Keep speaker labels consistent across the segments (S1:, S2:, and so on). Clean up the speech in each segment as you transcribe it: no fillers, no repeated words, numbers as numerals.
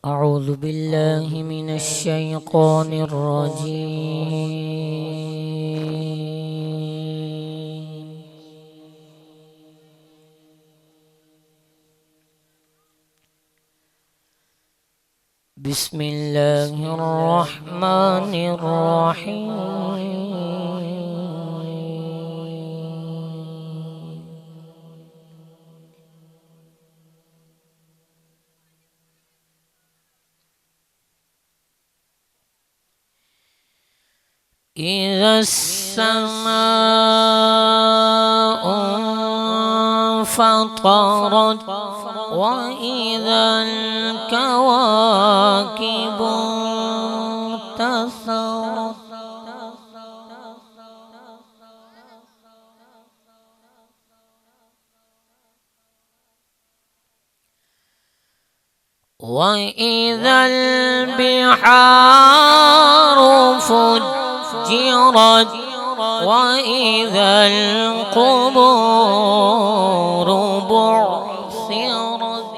S1: أعوذ بالله من الشيطان الرجيم. بسم الله الرحمن الرحيم. إذا السماء انفطرت وإذا الكواكب انتثرت وإذا البحار فجرت وإذا القبور بعثرت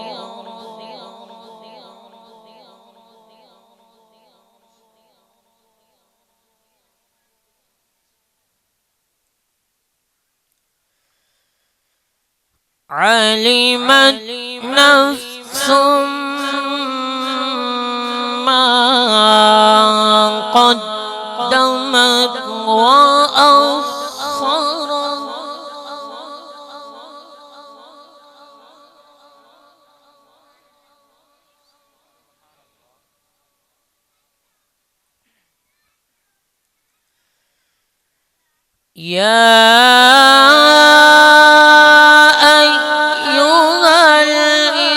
S1: علمت نفس ما قدمت وأخرت يا أيها الإنسان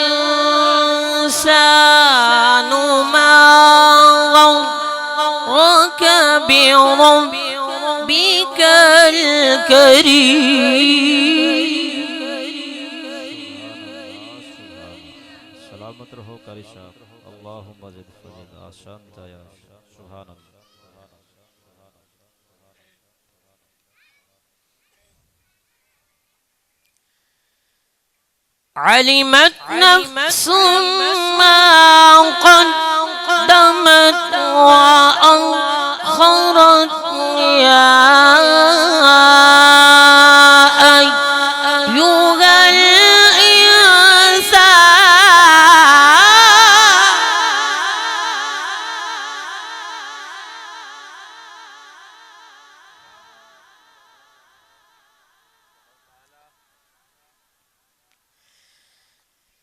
S1: ما غرك بربك الكريم.
S2: سلامت رہو کاری شاہ اللہم زد فزد آسان تایا سبحان اللہ.
S1: علمت نفس ما قدمت وأخرت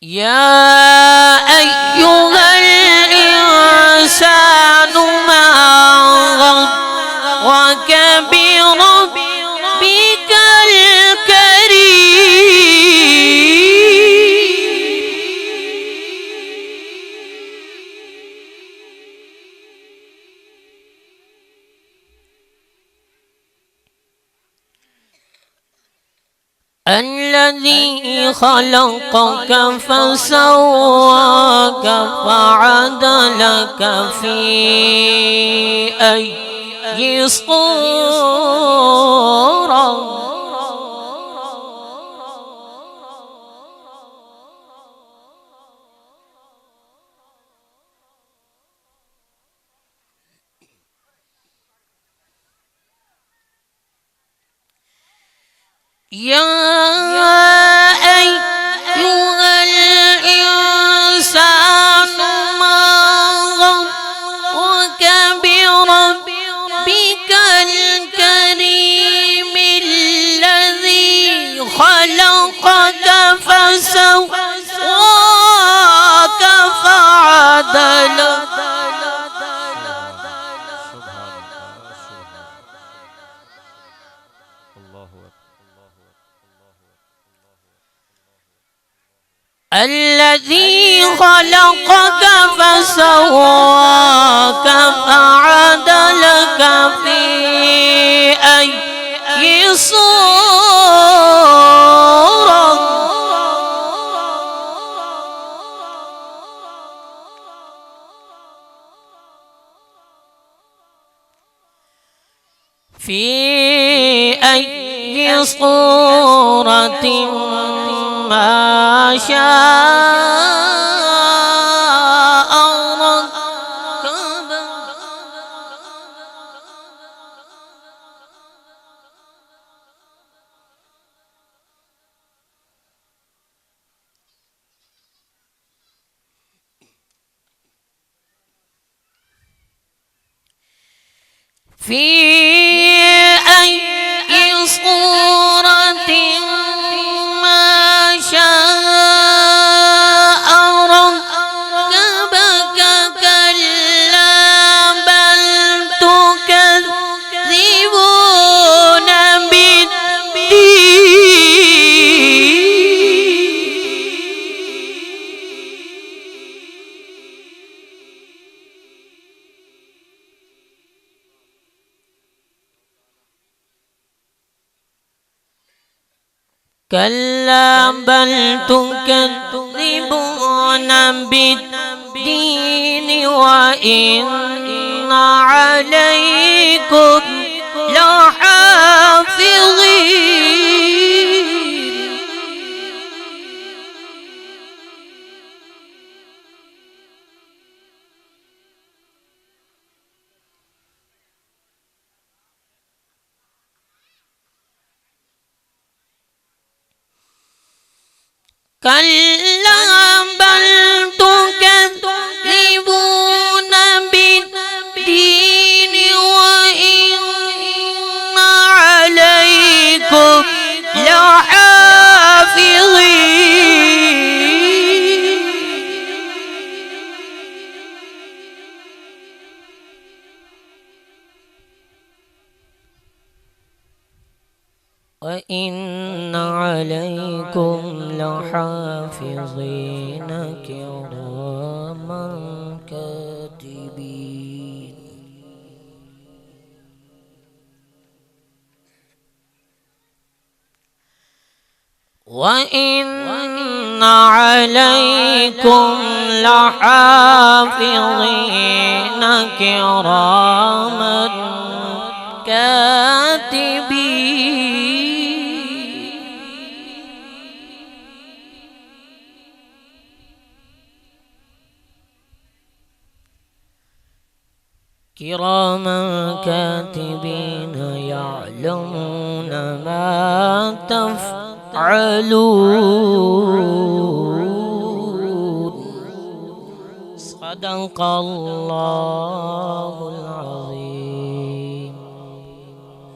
S1: يا أيها الإنسان ما غرك بربك الكريم الذي خلقك فسواك فعدلك في أي صورة يا أيها الإنسان ما غرك بربك الكريم الذي خلقك فسواك فعدلك الذي خلقك فسواك فعدلك في أي صورة ما شاء في أي صورة ما شاء ركبك كلا بل تكذبون كلا بل تكذبون بالدين وإن عليكم لحافظين كلا بل تكذبون بالدين وإن عليكم لحافظين وإن عليكم لحافظين كراما كاتبين وإن عليكم لحافظين كراما كاتبين كراما كاتبين يعلمون ما تفعلون صدق الله